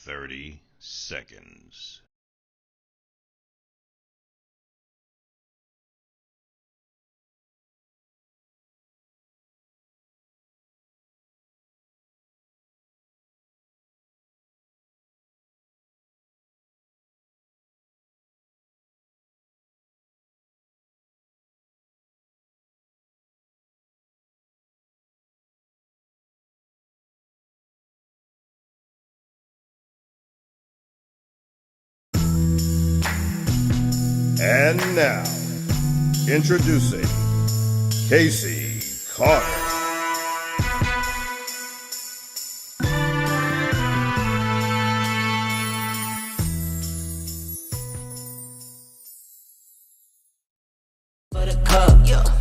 30 seconds. And now, introducing Casey Carter.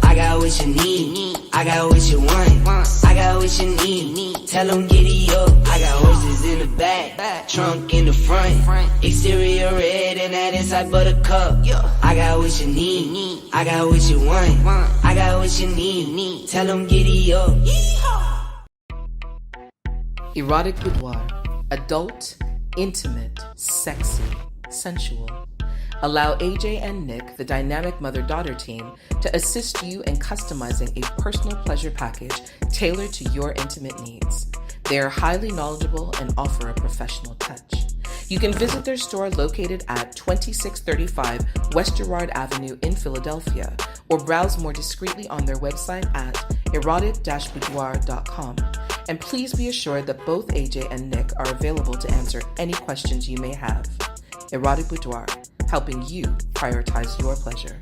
I got what you need, I got what you want, I got what you need, tell them giddy up. I got horses in the back, trunk in the front, exterior red and that inside buttercup. I got what you need, I got what you want, I got what you need, tell them giddy up. Erotic boudoir, adult, intimate, sexy, sensual. Allow AJ and Nick, the dynamic mother-daughter team, to assist you in customizing a personal pleasure package tailored to your intimate needs. They are highly knowledgeable and offer a professional touch. You can visit their store located at 2635 West Girard Avenue in Philadelphia, or browse more discreetly on their website at erotic-boudoir.com. And please be assured that both AJ and Nick are available to answer any questions you may have. Erotic Boudoir, helping you prioritize your pleasure.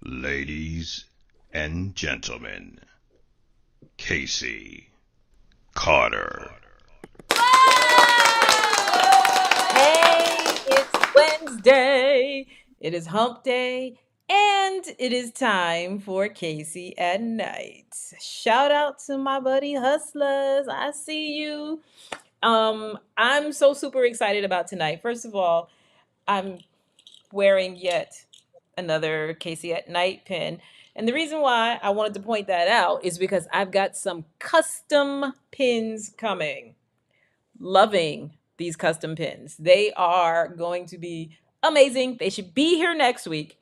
Ladies and gentlemen, Casey Carter. Hey, it's Wednesday. It is hump day, and it is time for Casey at Night. Shout out to my buddy Hustlers. I see you. I'm so super excited about tonight. First of all, I'm wearing yet another Casey at Night pin. And the reason why I wanted to point that out is because I've got some custom pins coming. Loving these custom pins. They are going to be amazing. They should be here next week.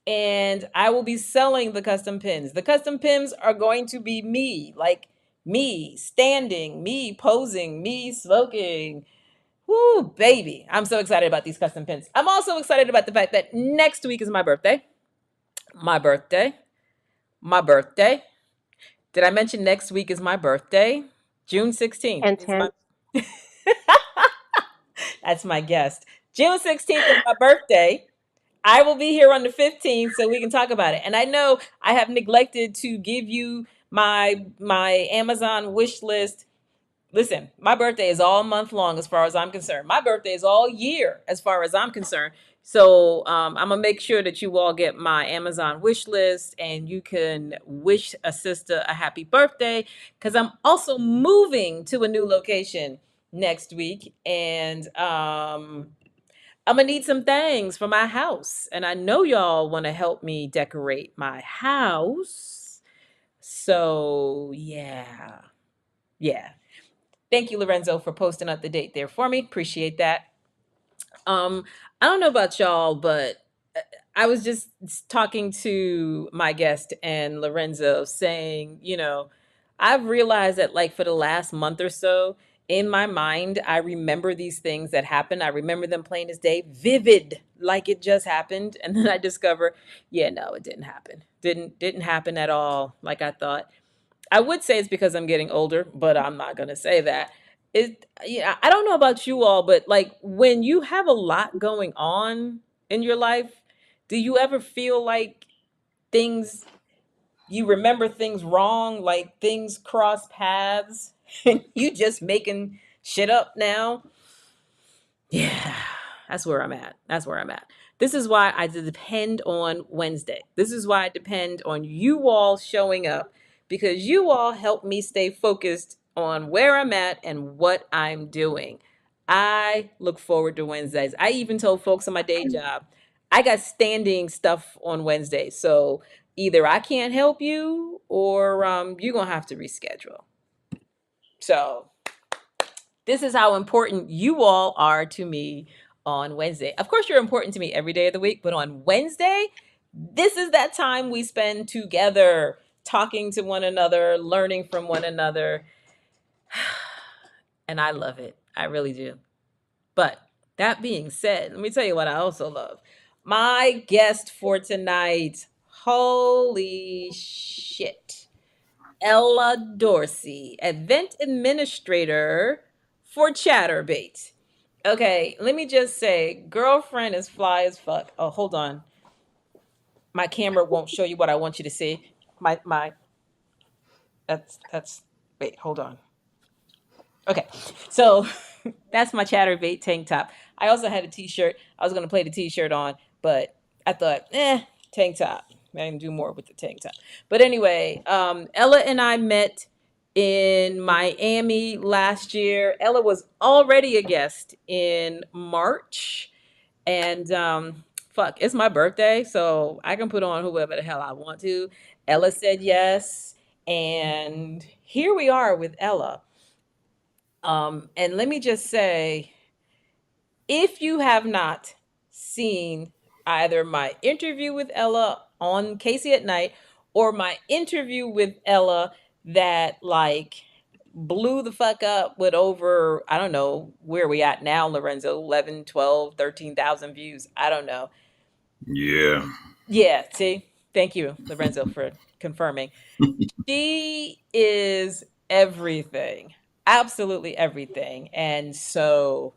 And I will be selling the custom pins. The custom pins are going to be me, like me standing, me posing, me smoking. Woo, baby. I'm so excited about these custom pins. I'm also excited about the fact that next week is my birthday. My birthday. My birthday. Did I mention next week is my birthday? June 16th. And Is 10. my... That's my guest. June 16th is my birthday. I will be here on the 15th so we can talk about it. And I know I have neglected to give you my Amazon wish list. Listen, my birthday is all month long as far as I'm concerned. My birthday is all year as far as I'm concerned. So I'm going to make sure that you all get my Amazon wish list and you can wish a sister a happy birthday because I'm also moving to a new location next week. And I'm going to need some things for my house. And I know y'all want to help me decorate my house. So, yeah. Yeah. Thank you, Lorenzo, for posting up the date there for me. Appreciate that. I don't know about y'all, but I was just talking to my guest and Lorenzo saying, I've realized that like for the last month or so, in my mind, I remember these things that happened. I remember them plain as day, vivid, like it just happened. And then I discover, yeah, no, it didn't happen. Didn't happen at all like I thought. I would say it's because I'm getting older, but I'm not going to say that. I don't know about you all, but like when you have a lot going on in your life, do you ever feel like things you remember things wrong, like things cross paths and you just making shit up now? Yeah, that's where I'm at. That's where I'm at. This is why I depend on Wednesday. This is why I depend on you all showing up because you all help me stay focused on where I'm at and what I'm doing. I look forward to Wednesdays. I even told folks on my day job, I got standing stuff on Wednesday. So either I can't help you or you're going to have to reschedule. So this is how important you all are to me on Wednesday. Of course, you're important to me every day of the week, but on Wednesday, this is that time we spend together, talking to one another, learning from one another. And I love it. I really do. But that being said, let me tell you what I also love. My guest for tonight, holy shit. Ella Dorsey, event administrator for Chatterbait. Okay, let me just say, girlfriend is fly as fuck. Oh, hold on. My camera won't show you what I want you to see. My that's wait, hold on. Okay. So that's my Chatterbait tank top. I also had a t-shirt. I was gonna play the t-shirt on, but I thought, tank top. I can do more with the tank top. But anyway, Ella and I met in Miami last year. Ella was already a guest in March. And fuck, it's my birthday, so I can put on whoever the hell I want to. Ella said yes. And here we are with Ella. And let me just say, if you have not seen either my interview with Ella on Casey at Night or my interview with Ella that like blew the fuck up with over, I don't know, where are we at now, Lorenzo? 11, 12, 13,000 views. I don't know. Yeah. Yeah, see? Thank you, Lorenzo, for confirming. She is everything. Absolutely everything. And so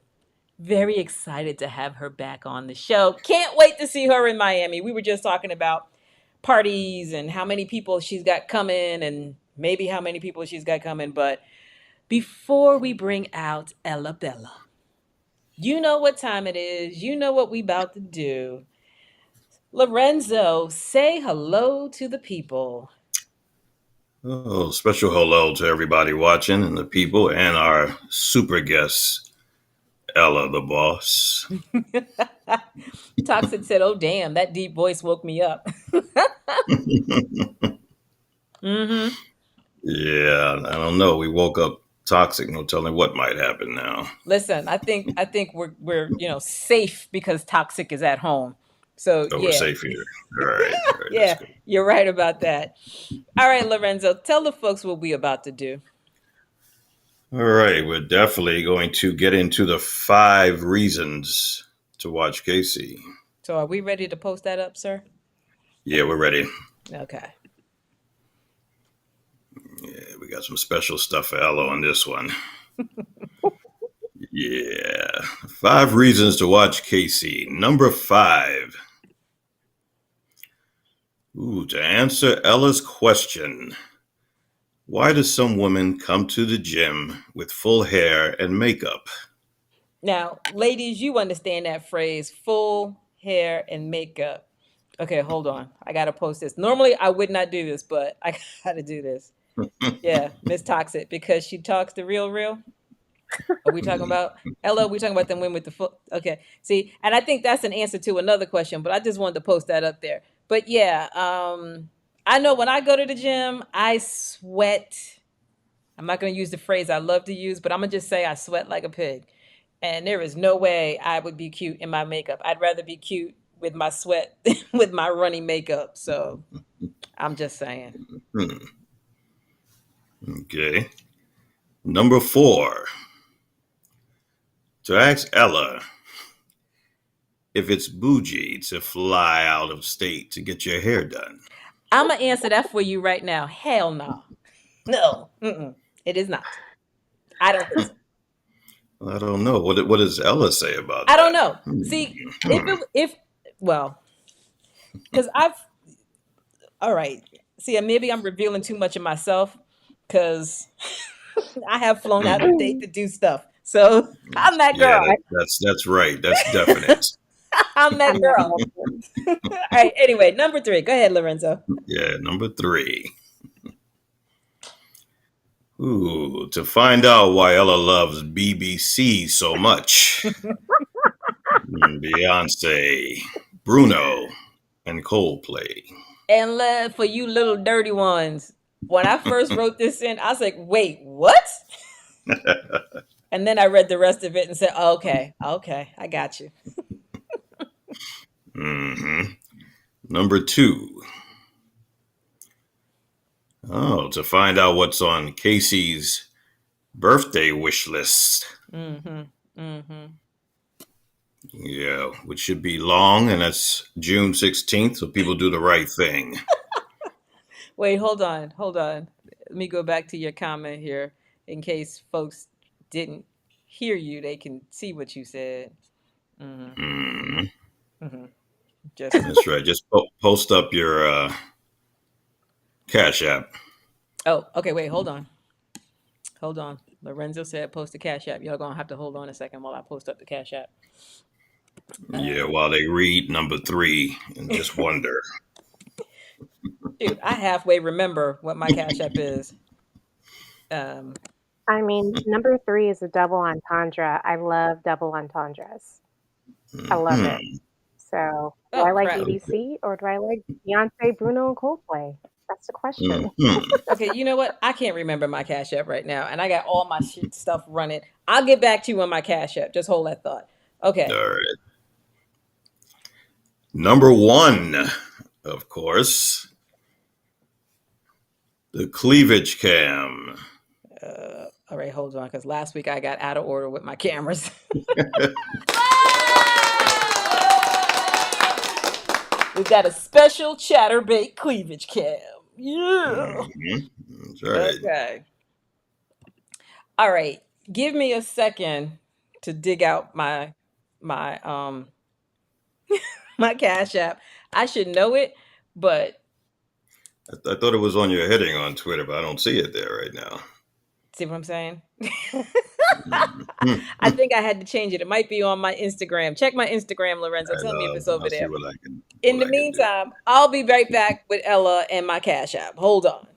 very excited to have her back on the show. Can't wait to see her in Miami. We were just talking about parties and how many people she's got coming and maybe how many people she's got coming. But before we bring out Ella Bella, you know what time it is. You know what we about to do. Lorenzo, say hello to the people. Oh, special hello to everybody watching and the people and our super guest, Ella, the boss. Toxic said, "Oh damn, that deep voice woke me up." Mm-hmm. Yeah, I don't know. We woke up toxic. No telling what might happen now. Listen, I think we're safe because Toxic is at home. So Oh, we're yeah, safe here. All right. All right. That's yeah, good. you're right about that. All right, Lorenzo, tell the folks what we about to do. All right. We're definitely going to get into the 5 reasons to watch Casey. So are we ready to post that up, sir? Yeah, we're ready. Okay. Yeah, we got some special stuff for Ella on this one. Yeah. 5 reasons to watch Casey. Number 5. Ooh, to answer Ella's question, why do some women come to the gym with full hair and makeup? Now, ladies, you understand that phrase, full hair and makeup. Okay, hold on. I gotta post this. Normally I would not do this, but I gotta do this. Yeah, Miss Toxic, because she talks the real. Are we talking about Ella? We talking about them women with the foot? Okay. See, and I think that's an answer to another question, but I just wanted to post that up there. But yeah, I know when I go to the gym, I sweat. I'm not going to use the phrase I love to use, but I'm gonna just say I sweat like a pig. And there is no way I would be cute in my makeup. I'd rather be cute with my sweat than with my runny makeup. So I'm just saying. Hmm. Okay. Number 4. To ask Ella if it's bougie to fly out of state to get your hair done. I'm gonna answer that for you right now. Hell no. No. Mm-mm. It is not. I don't think so. I don't know. What does Ella say about I don't that? know. See, if well, because all right. See, maybe I'm revealing too much of myself because I have flown out of state to do stuff. So I'm that Yeah, girl. that's right. That's definite. I'm that I'm not girl. listening. All right. Anyway, number 3. Go ahead, Lorenzo. Yeah, number 3. Ooh, to find out why Ella loves BBC so much. Beyonce, Bruno, and Coldplay. And for you little dirty ones, when I first wrote this in, I was like, wait, what? And then I read the rest of it and said, okay, I got you. hmm Number 2. Oh, to find out what's on Casey's birthday wish list. Mm-hmm. Mm-hmm. Yeah, which should be long, and that's June 16th, so people do the right thing. Wait, hold on. Let me go back to your comment here in case folks didn't hear you. They can see what you said. Mm-hmm. hmm Mm-hmm. Just That's right. Just post up your Cash App. oh, okay. Wait, hold on. Lorenzo said post the Cash App. Y'all gonna have to hold on a second while I post up the Cash App. Yeah, while they read number 3 and just wonder. Dude, I halfway remember what my Cash App is. Um, I mean, number 3 is a double entendre. I love double entendres. I love it. Hmm. So, do oh I like crap. BBC or do I like Beyonce, Bruno, and Coldplay? That's the question. Hmm. Okay, you know what? I can't remember my Cash App right now, and I got all my stuff running. I'll get back to you on my Cash App. Just hold that thought. All Okay. right. Number 1, of course, the cleavage cam. All right, hold on, because last week I got out of order with my cameras. We've got a special chatterbait cleavage cam. Yeah. That's right. Okay. All right. Give me a second to dig out my my Cash App. I should know it, but I thought it was on your heading on Twitter, but I don't see it there right now. see what I'm saying? Hmm. I think I had to change it. It might be on my Instagram. Check my Instagram, Lorenzo. And Tell me if it's over I'll see there. what I can In the do. meantime, I'll be right back with Ella and my Cash App. Hold on.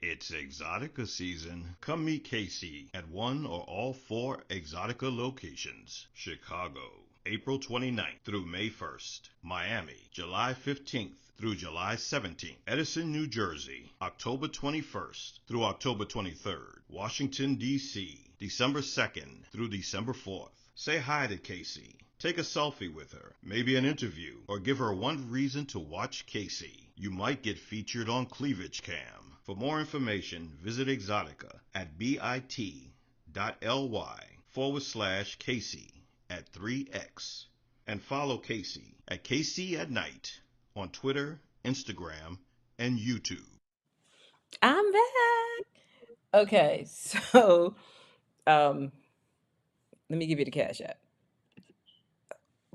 It's Exotica season. Come meet Casey at one or all 4 Exotica locations. Chicago, April 29th through May 1st. Miami, July 15th through July 17th. Edison, New Jersey, October 21st through October 23rd. Washington, D.C., December 2nd through December 4th. Say hi to Casey. Take a selfie with her, maybe an interview, or give her one reason to watch Casey. You might get featured on Cleavage Cam. For more information, visit Exotica at bit.ly/Casey at 3x and follow Casey at CaseyAtNight on Twitter, Instagram, and YouTube. I'm back. Okay, so let me give you the Cash App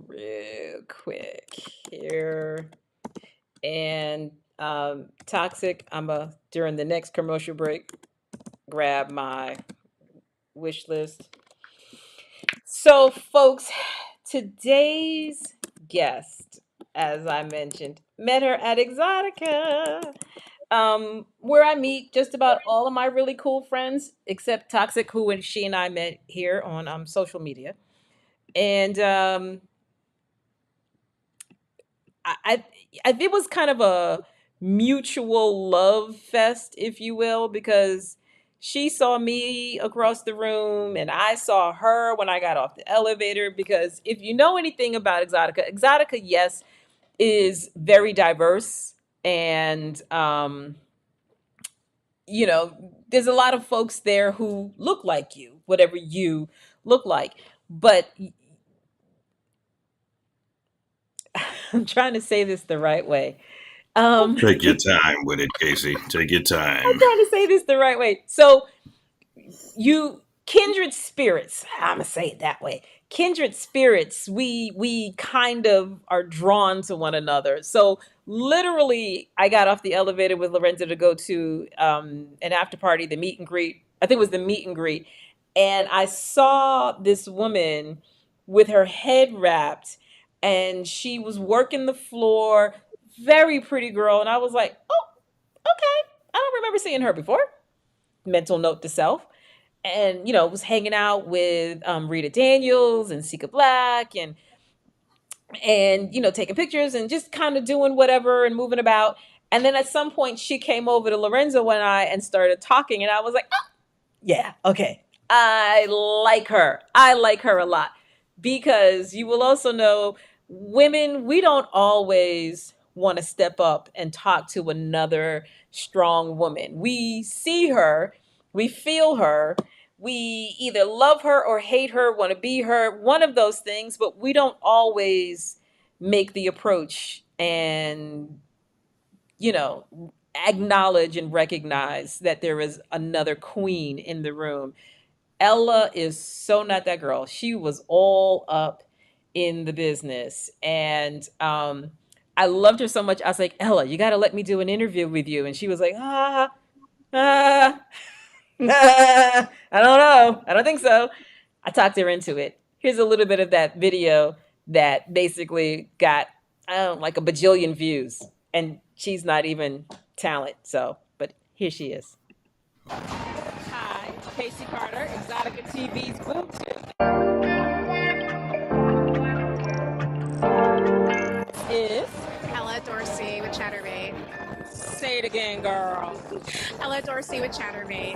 real quick here. And Toxic, during the next commercial break, grab my wish list. So, folks, today's guest, as I mentioned, Met her at Exotica, where I meet just about all of my really cool friends, except Toxic, who and she and I met here on social media. And I, it was kind of a mutual love fest, if you will, because she saw me across the room and I saw her when I got off the elevator. Because if you know anything about Exotica, Exotica, yes, is very diverse. And, you know, there's a lot of folks there who look like you, whatever you look like. But I'm trying to say this the right way. Take your time with it, Casey. Take your time. I'm trying to say this the right way. So you kindred spirits, I'm gonna say it that way. Kindred spirits, we kind of are drawn to one another. So literally I got off the elevator with Lorenzo to go to an after party, the meet and greet. I think it was the meet and greet. And I saw this woman with her head wrapped and she was working the floor, very pretty girl. And I was like, oh, okay. I don't remember seeing her before. Mental note to self. And, you know, was hanging out with Rita Daniels and Sika Black and, you know, taking pictures and just kind of doing whatever and moving about. And then at some point she came over to Lorenzo and I and started talking. And I was like, oh, yeah, okay. I like her. I like her a lot because you will also know women, we don't always want to step up and talk to another strong woman. We see her, we feel her, we either love her or hate her, want to be her, one of those things, but we don't always make the approach and, you know, acknowledge and recognize that there is another queen in the room. Ella is so not that girl. She was all up in the business. And I loved her so much. I was like, Ella, you got to let me do an interview with you. And she was like, I don't know. I don't think so. I talked her into it. Here's a little bit of that video that basically got, I don't know, like a bajillion views. And she's not even talent. So, but here she is. Hi, Casey Carter, Exotica TV's Boom Tube. Is Ella Dorsey with Chatterbait. Say it again, girl. Ella Dorsey with Chatterbait.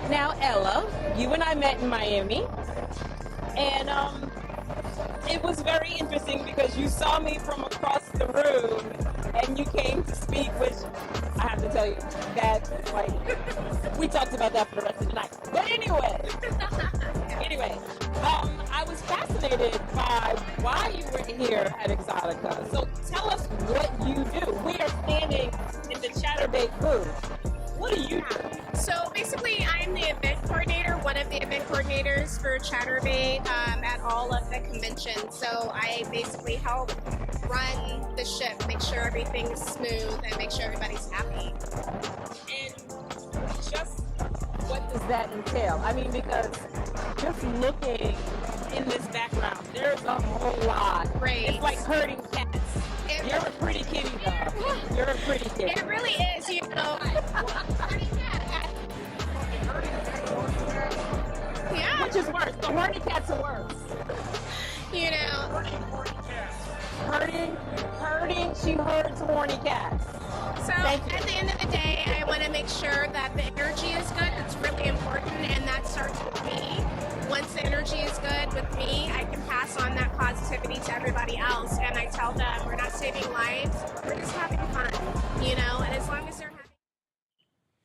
Now, Ella, you and I met in Miami, and it was very interesting because you saw me from across the room and you came to speak, which I have to tell you that, like, we talked about that for the rest of the night. But anyway, I was fascinated by why you were here at Exotica. So tell us what you do. We are standing in the Chatterbait booth. What do you do? So basically, I'm the event coordinator, one of the event coordinators for Chatterbait at all of the conventions. So I basically help run the ship, make sure everything's smooth, and make sure everybody's happy. And just what does that entail? I mean, because just looking in this background, there's a whole lot. Right. It's like herding cats. You're a pretty kitty, though. You're a pretty kitty. It really is, you know. Yeah. Which is worse? The horny cats are worse. You know. Herding, she herds horny cats. So at the end of the day, I want to make sure that the energy is good. It's really important, and that starts with me. Once the energy is good with me, I can pass on that positivity to everybody else, and I tell them we're not saving lives, we're just having fun, you know, and as long as they're having...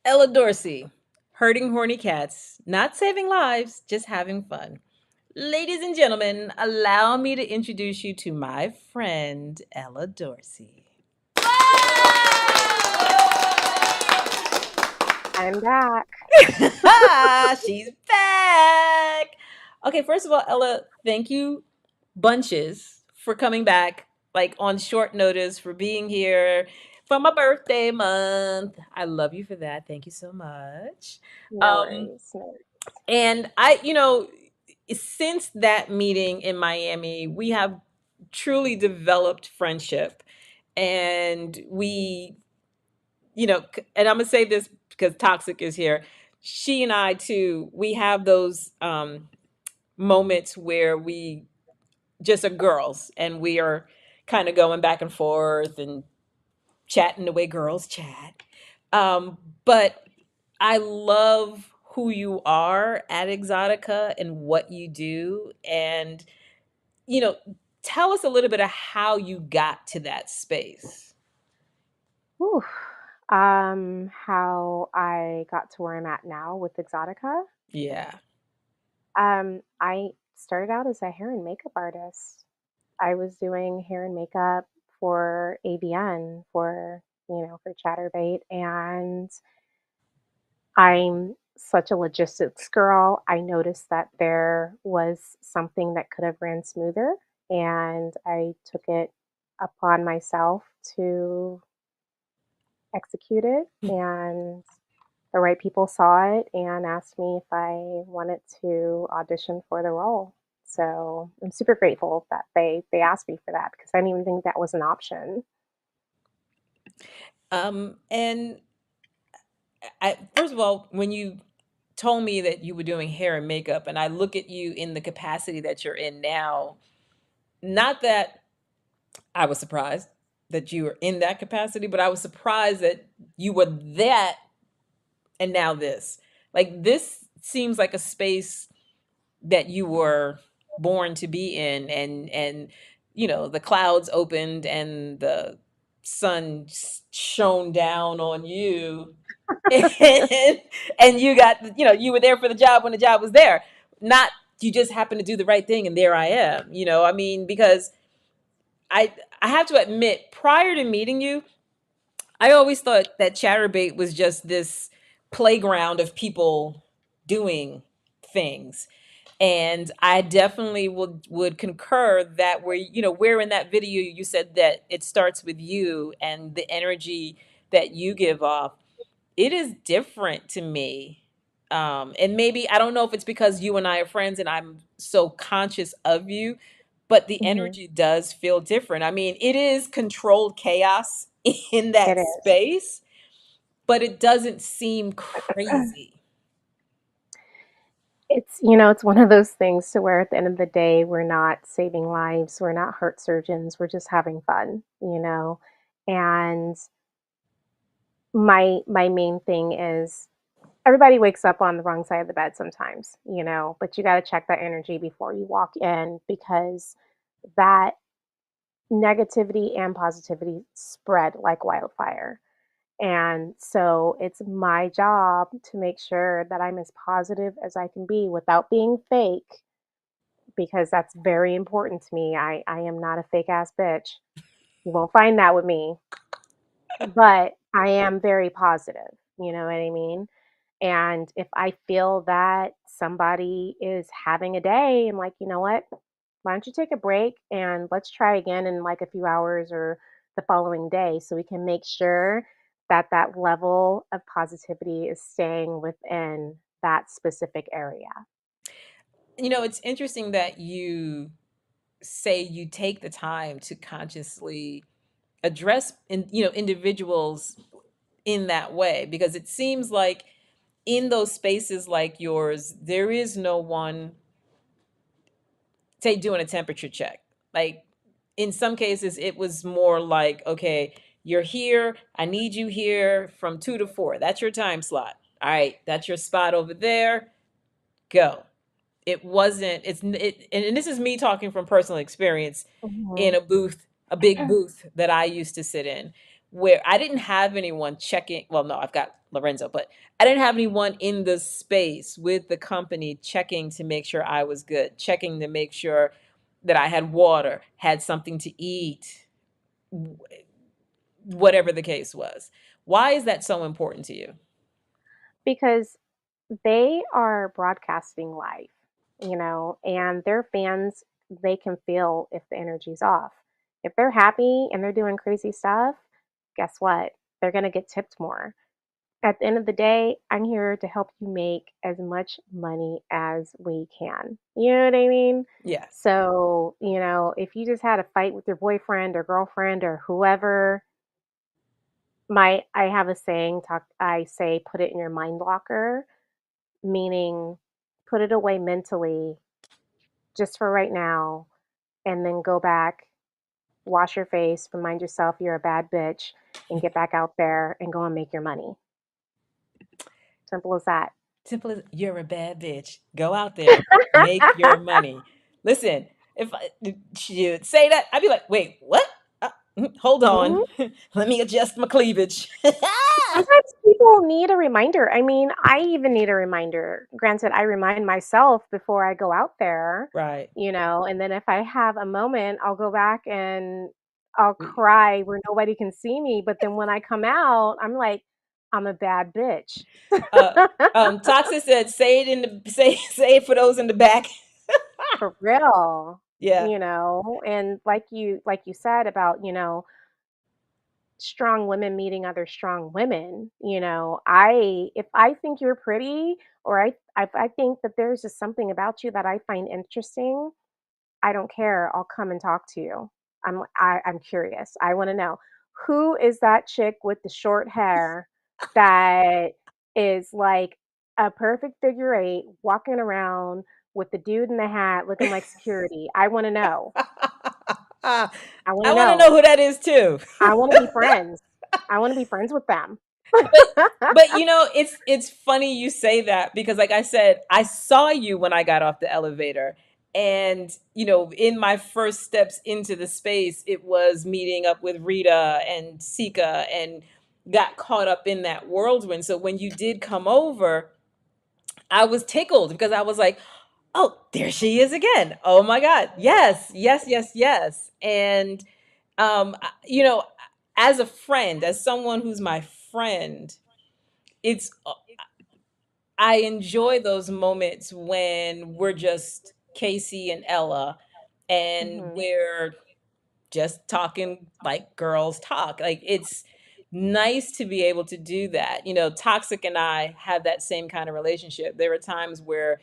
Ella Dorsey, herding horny cats, not saving lives, just having fun. Ladies and gentlemen, allow me to introduce you to my friend, Ella Dorsey. I'm back. She's back. Okay, first of all, Ella, thank you bunches for coming back, like on short notice, for being here for my birthday month. I love you for that. Thank you so much. No worries. And since that meeting in Miami, we have truly developed friendship. And and I'm going to say this because Toxic is here. She and I, too, we have those moments where we just are girls and we are kind of going back and forth and chatting the way girls chat. But I love who you are at Exotica and what you do. And, you know, tell us a little bit of how you got to that space. Whew. How I got to where I'm at now with Exotica. Yeah. I started out as a hair and makeup artist. I was doing hair and makeup for ABN for Chatterbait, and I'm such a logistics girl. I noticed that there was something that could have ran smoother, and I took it upon myself to execute it. And the right people saw it and asked me if I wanted to audition for the role. So I'm super grateful that they asked me for that because I didn't even think that was an option. And first of all, when you told me that you were doing hair and makeup, and I look at you in the capacity that you're in now, not that I was surprised that you were in that capacity, but I was surprised that you were that and now this. Like, this seems like a space that you were born to be in, and the clouds opened and the sun shone down on you, and, you got, you were there for the job when the job was there, not you just happened to do the right thing and there I am. I mean, because I I have to admit, prior to meeting you, I always thought that Chatterbait was just this playground of people doing things. And I definitely would concur that where in that video you said that it starts with you and the energy that you give off. It is different to me. And maybe I don't know if it's because you and I are friends and I'm so conscious of you, but the Hmm. energy does feel different. I mean, it is controlled chaos in It that is. space, but it doesn't seem crazy. It's one of those things to where at the end of the day, we're not saving lives, we're not heart surgeons, we're just having fun. And my main thing is everybody wakes up on the wrong side of the bed sometimes, but you got to check that energy before you walk in because that negativity and positivity spread like wildfire. And so it's my job to make sure that I'm as positive as I can be without being fake because that's very important to me. I am not a fake ass bitch. You won't find that with me, but I am very positive. You know what I mean? And if I feel that somebody is having a day, I'm like, you know what? Why don't you take a break and let's try again in like a few hours or the following day so we can make sure that that level of positivity is staying within that specific area. It's interesting that you say you take the time to consciously address individuals in that way, because it seems like in those spaces like yours there is no one, say, doing a temperature check. Like, in some cases it was more like, okay, you're here, I need you here from 2 to 4, that's your time slot, all right, that's your spot over there, go. It wasn't, and this is me talking from personal experience Mhm. in a big booth that I used to sit in, where I didn't have anyone checking. Well, no, I've got Lorenzo, but I didn't have anyone in the space with the company checking to make sure I was good, checking to make sure that I had water, had something to eat, whatever the case was. Why is that so important to you? Because they are broadcasting live, and their fans, they can feel if the energy's off. If they're happy and they're doing crazy stuff, guess what? They're going to get tipped more. At the end of the day, I'm here to help you make as much money as we can. You know what I mean? Yeah. So, if you just had a fight with your boyfriend or girlfriend or whoever, I have a saying, I say put it in your mind locker, meaning put it away mentally just for right now and then go back, wash your face, remind yourself you're a bad bitch and get back out there and go and make your money. Simple as that. Simple as you're a bad bitch. Go out there, make your money. Listen, if I should say that, I'd be like, wait, what? Hold on. Mhm. Let me adjust my cleavage. Sometimes people need a reminder. I mean, I even need a reminder. Granted, I remind myself before I go out there, Right. and then if I have a moment, I'll go back and I'll We- cry where nobody can see me. But then when I come out, I'm like, I'm a bad bitch. Uh, Toxic said, "Say it in the say it for those in the back." For real. Yeah. And like you said about, strong women meeting other strong women. If I think you're pretty, or I think that there's just something about you that I find interesting, I don't care. I'll come and talk to you. I'm curious. I want to know, who is that chick with the short hair that is like a perfect figure eight walking around with the dude in the hat looking like security. I want to know. I I want to want to know know. who that is too. I want to be friends. I want to be friends with them. but but it's funny you say that because like I said, I saw you when I got off the elevator. And in my first steps into the space, it was meeting up with Rita and Sika and got caught up in that whirlwind. So when you did come over, I was tickled because I was like, oh, there she is again. Oh my God. Yes, yes, yes, yes. And as a friend, as someone who's my friend, it's I enjoy those moments when we're just Casey and Ella and Hmm. we're just talking like girls talk. Like it's nice to be able to do that. Toxic and I have that same kind of relationship. There are times where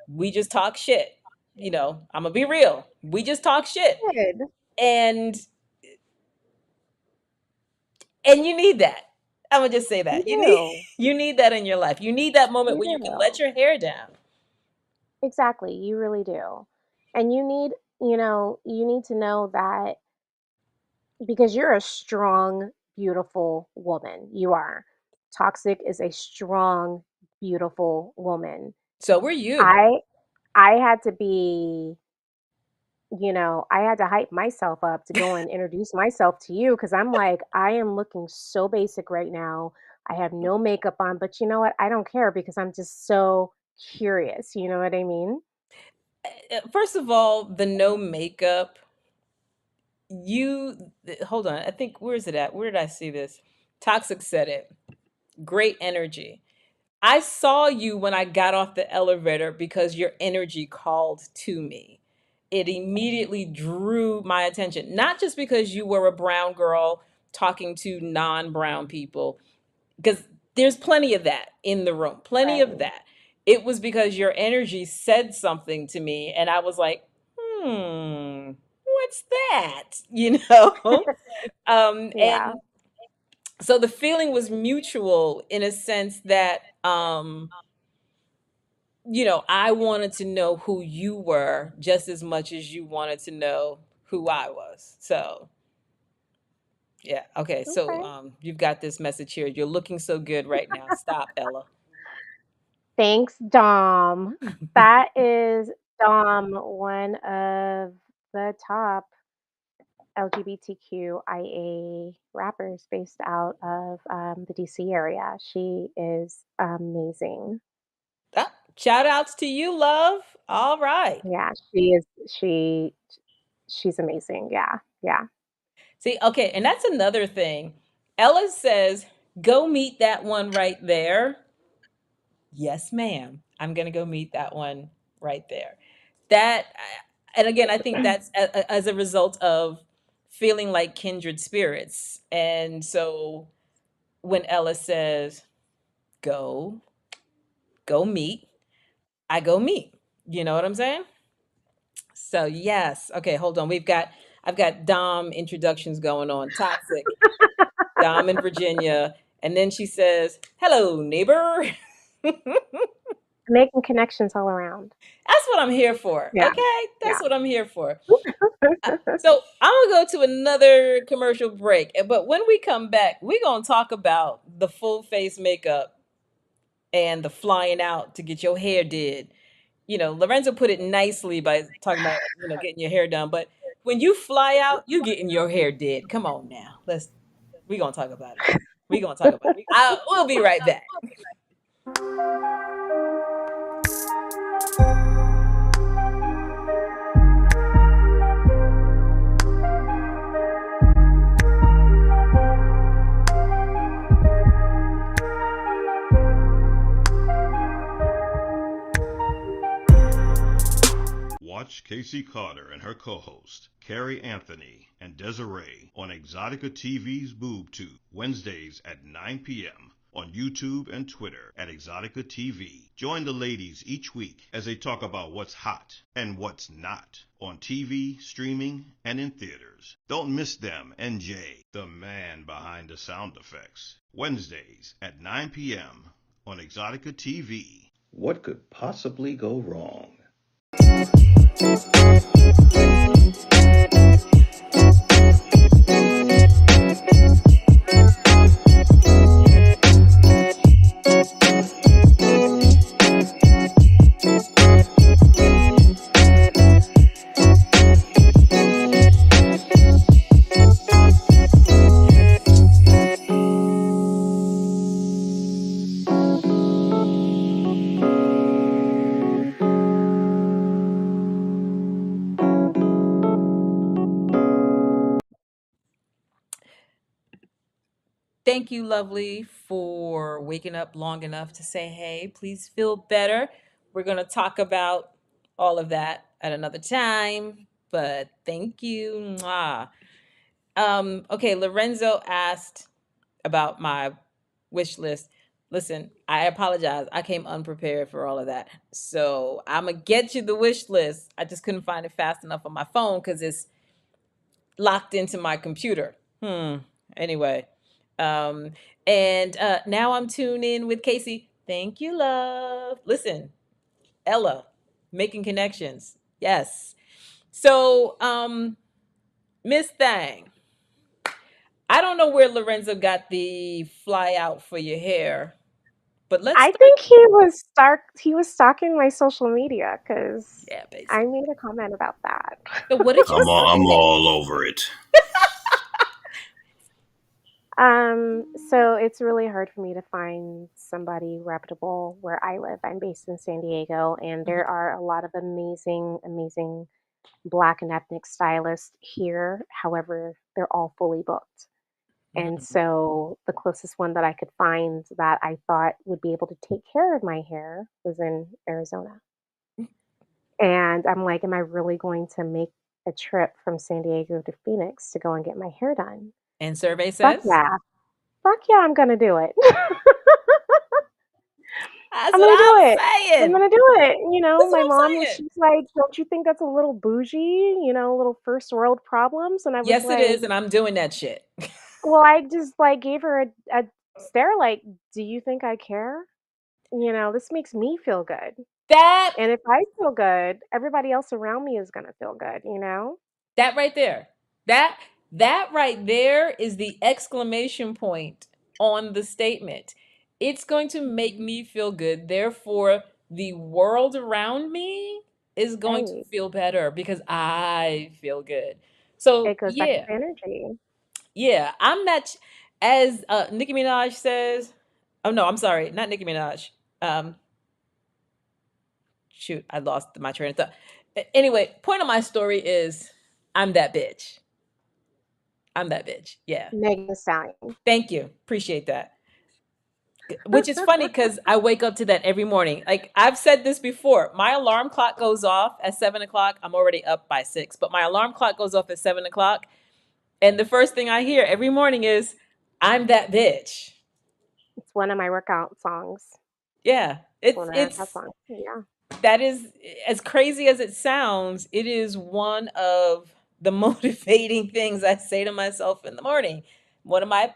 we just talk shit. I'm gonna be real. We just talk shit. Good. And you need that. I'm gonna just say You that. do. You need that in your life. You need that moment You where you can let do. your hair down. Exactly. You really do. And you need to know that because you're a strong, beautiful woman. You are. Toxic is a strong, beautiful woman. So were you. I I had to be, I had to hype myself up to go and introduce myself to you because I'm like, I am looking so basic right now. I have no makeup on, but you know what? I don't care because I'm just so curious. You know what I mean? First of all, the no makeup. Hold on. I think where is it at? Where did I see this? Toxic said it. Great energy. I saw you when I got off the elevator because your energy called to me. It immediately drew my attention, not just because you were a brown girl talking to non-brown people, because there's plenty of that in the room, plenty of Right. that. It was because your energy said something to me, and I was like, what's that? Yeah. And so the feeling was mutual in a sense that I wanted to know who you were just as much as you wanted to know who I was. So, yeah. Okay. So, Okay. you've got this message here. You're looking so good right now. Stop, Ella. Thanks, Dom. That is Dom, one of the top LGBTQIA rappers based out of the DC area. She is amazing. Ah, shout outs to you, love. All right. Yeah, she is. She's amazing. Yeah, yeah. See, okay. And that's another thing. Ella says, go meet that one right there. Yes, ma'am. I'm going to go meet that one right there. That, and again, I think that's as a result of feeling like kindred spirits. And so when Ella says, go meet. I go meet. You know what I'm saying? So yes. Okay, hold on. I've got Dom introductions going on. Toxic. Dom in Virginia. And then she says, "Hello, neighbor." Making connections all around. That's what I'm here for. Yeah. Okay? That's Yeah. what I'm here for. So I'm gonna go to another commercial break. But when we come back, we're gonna talk about the full face makeup and the flying out to get your hair did. Lorenzo put it nicely by talking about, getting your hair done. But when you fly out, you getting your hair did. Come on now. We're gonna talk about it. We're gonna talk about it. We'll be right back. Watch Casey Carter and her co-host, Carrie Anthony and Desiree on Exotica TV's BoobTube, Wednesdays at 9 p.m. on YouTube and Twitter at Exotica TV. Join the ladies each week as they talk about what's hot and what's not on TV, streaming, and in theaters. Don't miss them and Jay, the man behind the sound effects. Wednesdays at 9 p.m. on Exotica TV. What could possibly go wrong? Thank you, lovely, for waking up long enough to say, hey, please feel better. We're going to talk about all of that at another time, but thank you. Mwah. Okay, Lorenzo asked about my wish list. Listen, I apologize. I came unprepared for all of that. So I'm going to get you the wish list. I just couldn't find it fast enough on my phone because it's locked into my computer. Anyway. And now I'm tuned in with Casey. Thank you, love. Listen, Ella, making connections. Yes. So, Miss Thang, I don't know where Lorenzo got the fly out for your hair, but let's I start. think he was stalking my social media because Yeah, basically. I made a comment about that. So what did you say? I'm all over it. So it's really hard for me to find somebody reputable where I live. I'm based in San Diego, and there are a lot of amazing, amazing Black and ethnic stylists here. However, they're all fully booked. And so the closest one that I could find that I thought would be able to take care of my hair was in Arizona. And I'm like, am I really going to make a trip from San Diego to Phoenix to go and get my hair done? And survey Fuck says? yeah. Fuck yeah, I'm going to do it. That's I'm what going to do I'm it. I'm saying. going to do it. You know, That's my what I'm mom, saying. she's like, don't you think that's a little bougie? You know, little first world problems? And I was Yes, like, it is, and I'm doing that shit. well, I just like gave her a stare like, do you think I care? You know, this makes me feel good. That And if I feel good, everybody else around me is going to feel good, you know? that right there. That right there is the exclamation point on the statement. It's going to make me feel good. Therefore, the world around me is going to Right. feel better because I feel good. So, It goes back to yeah. the energy. Yeah, I'm not as Nicki Minaj says. Oh no, I'm sorry, not Nicki Minaj. Um Shoot, I lost my train of thought. Anyway, point of my story is I'm that bitch. I'm that bitch. Yeah. Megan Thee Stallion. Thank you. Appreciate that. Which is funny because I wake up to that every morning. Like I've said this before. My alarm clock goes off at 7 o'clock. I'm already up by 6, but my alarm clock goes off at 7 o'clock. And the first thing I hear every morning is, I'm that bitch. one of my workout songs. Yeah. One of my workout It's songs. Yeah. that is, as crazy as it sounds, it is one of the motivating things I say to myself in the morning. One of my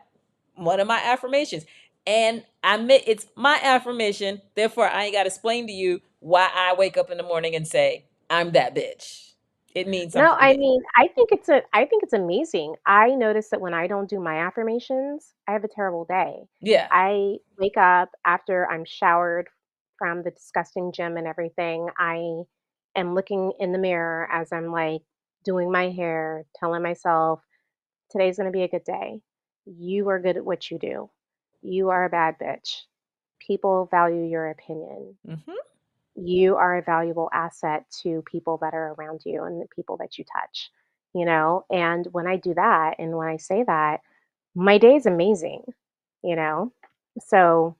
affirmations. And I admit it's my affirmation, therefore I ain't got to explain to you why I wake up in the morning and say, I'm that bitch. It means No, something to I me. mean, I think it's amazing. I notice that when I don't do my affirmations, I have a terrible day. Yeah. I wake up after I'm showered from the disgusting gym and everything. I am looking in the mirror as I'm like doing my hair, telling myself, today's going to be a good day. You are good at what you do. You are a bad bitch. People value your opinion. Hmm. You are a valuable asset to people that are around you and the people that you touch, you know? And when I do that and when I say that, my day is amazing, you know? So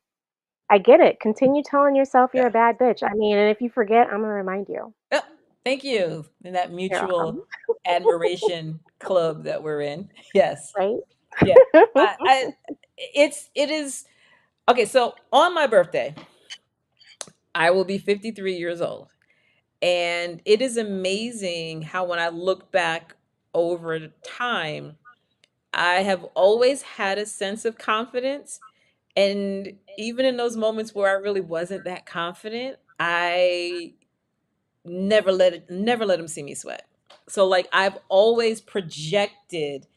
I get it. Continue telling yourself you're Yeah. a bad bitch. I mean, and if you forget, I'm going to remind you. Oh, thank you. In that You're welcome. mutual admiration club that we're in. Yes. Right? Yeah. It is okay. So on my birthday, I will be 53 years old. And it is amazing how when I look back over time, I have always had a sense of confidence. And even in those moments where I really wasn't that confident, I never let them see me sweat. So like I've always projected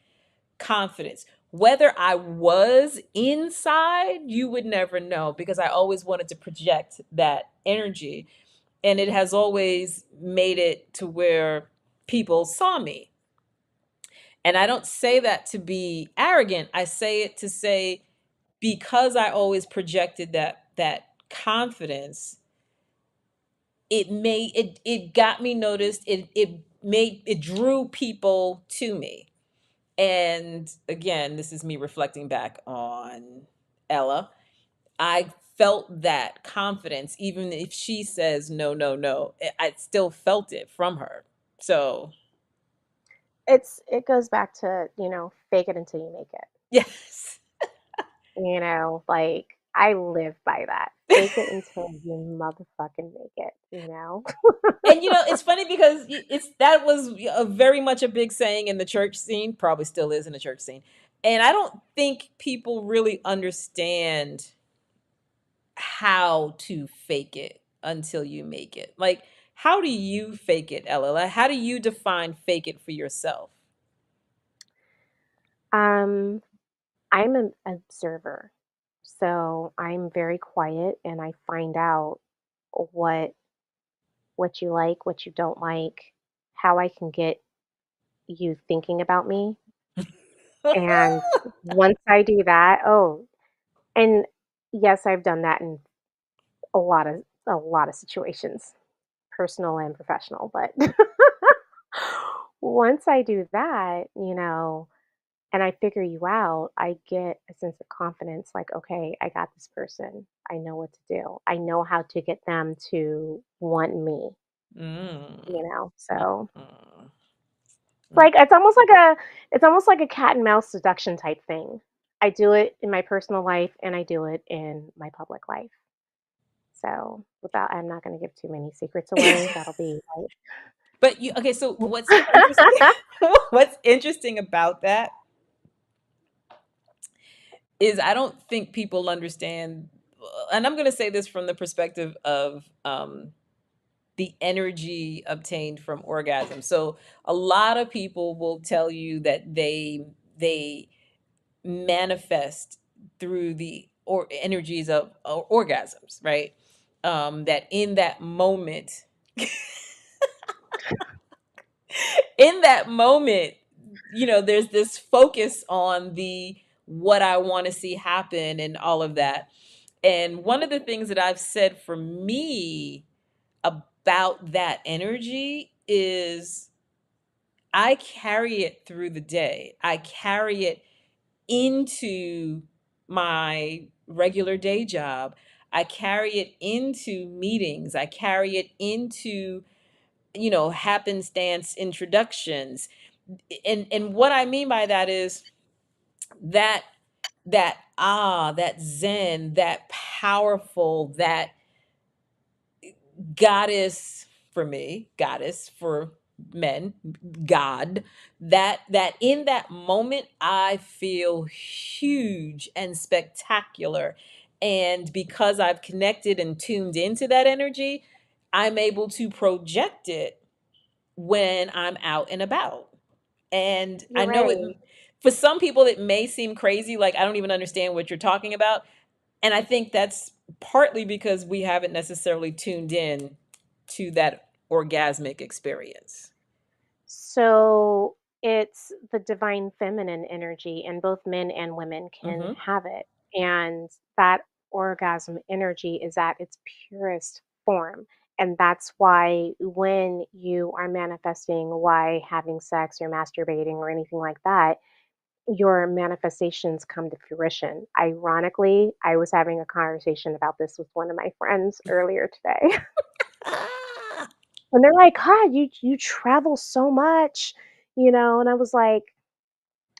confidence. Whether I was inside, you would never know because I always wanted to project that energy. And it has always made it to where people saw me. And I don't say that to be arrogant. I say it to say because I always projected that confidence, it got me noticed. It drew people to me. And again, this is me reflecting back on Ella. I felt that confidence, even if she says no, no, no, I still felt it from her. So It goes back to, fake it until you make it. yes. Like I live by that. Fake it until you motherfucking make it. And it's funny because that was a very much a big saying in the church scene, probably still is in the church scene. And I don't think people really understand how to fake it until you make it. Like, how do you fake it, Ella? Like, how do you define fake it for yourself? Um, I'm an observer. So I'm very quiet and I find out what what you like, what you don't like, how I can get you thinking about me. And once I do that, oh, and yes, I've done that in a lot of situations, personal and professional, but once I do that, and I figure you out, I get a sense of confidence like, okay, I got this person. I know what to do. I know how to get them to want me, Mm. So Mm. it's like it's almost like a cat and mouse seduction type thing. I do it in my personal life and I do it in my public life. So without I'm not gonna give too many secrets away. That'll be But okay, so like what's interesting what's interesting about that is I don't think people understand, and I'm going to say this from the perspective of the energy obtained from orgasm. So a lot of people will tell you that they manifest through the energies of orgasms, right? That in that moment, in that moment, there's this focus on the what I want to see happen and all of that. And one of the things that I've said for me about that energy is I carry it through the day. I carry it into my regular day job. I carry it into meetings. I carry it into, happenstance introductions. And what I mean by that is that that that zen, that powerful, that goddess for me, goddess for men, God, that in that moment I feel huge and spectacular. And because I've connected and tuned into that energy, I'm able to project it when I'm out and about. And I You're know it, right. for some people it may seem crazy, like I don't even understand what you're talking about. And I think that's partly because we haven't necessarily tuned in to that orgasmic experience. So it's the divine feminine energy, and both men and women can Mhm. have it. And that orgasm energy is at its purest form. And that's why when you are manifesting why having sex or masturbating or anything like that, your manifestations come to fruition. Ironically, I was having a conversation about this with one of my friends earlier today. Ah! And they're like, "God, you travel so much," and I was like,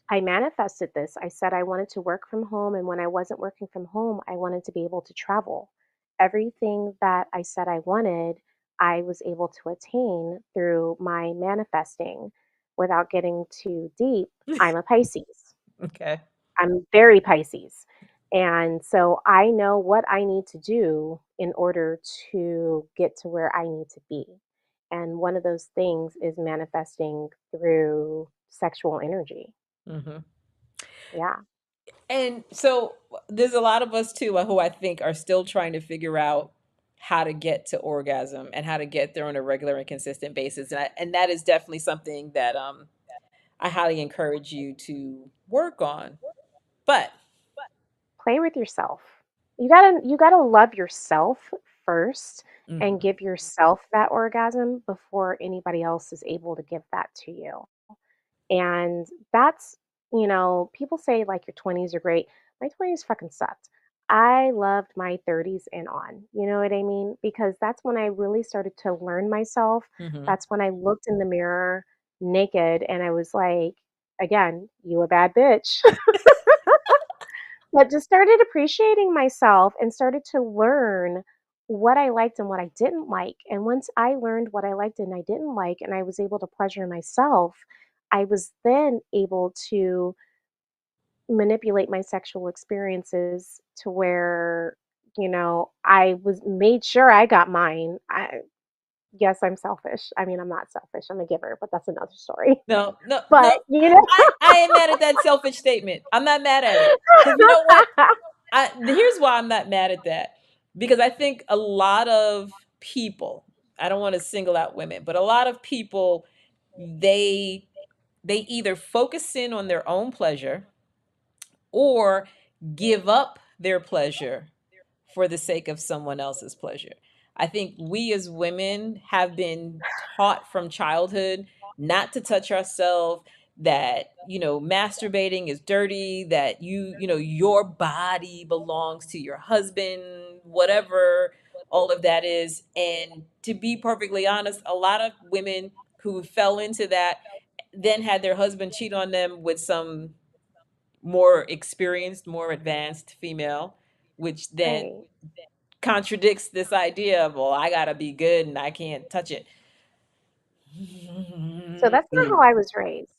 "I manifested this. I said I wanted to work from home, and when I wasn't working from home, I wanted to be able to travel. Everything that I said I wanted, I was able to attain through my manifesting. Without getting too deep, I'm a Pisces. Okay. I'm very Pisces. And so I know what I need to do in order to get to where I need to be. And one of those things is manifesting through sexual energy. Mhm. Yeah. And so there's a lot of us too who I think are still trying to figure out how to get to orgasm and how to get there on a regular and consistent basis. And that is definitely something that I highly encourage you to work on. But Play with yourself. You gotta love yourself first and mhm. give yourself that orgasm before anybody else is able to give that to you. And that's, people say like your 20s are great. My 20s fucking sucked. I loved my 30s and on. You know what I mean? Because that's when I really started to learn myself. Mhm. That's when I looked in the mirror naked and I was like, again, you a bad bitch. But just started appreciating myself and started to learn what I liked and what I didn't like. And once I learned what I liked and I didn't like, and I was able to pleasure myself, I was then able to manipulate my sexual experiences to where, I was made sure I got mine. Yes, I'm selfish. I mean, I'm not selfish. I'm a giver, but that's another story. No, no, But, no. I ain't mad at that selfish statement. I'm not mad at it. Because you know what? Here's why I'm not mad at that. Because I think a lot of people, I don't want to single out women, but a lot of people, they they either focus in on their own pleasure or give up their pleasure for the sake of someone else's pleasure. I think we as women have been taught from childhood not to touch ourselves, that, masturbating is dirty, that your body belongs to your husband, whatever all of that is. And to be perfectly honest, a lot of women who fell into that then had their husband cheat on them with some more experienced, more advanced female, which then right. contradicts this idea of, well, I gotta be good and I can't touch it. So that's not how I was raised.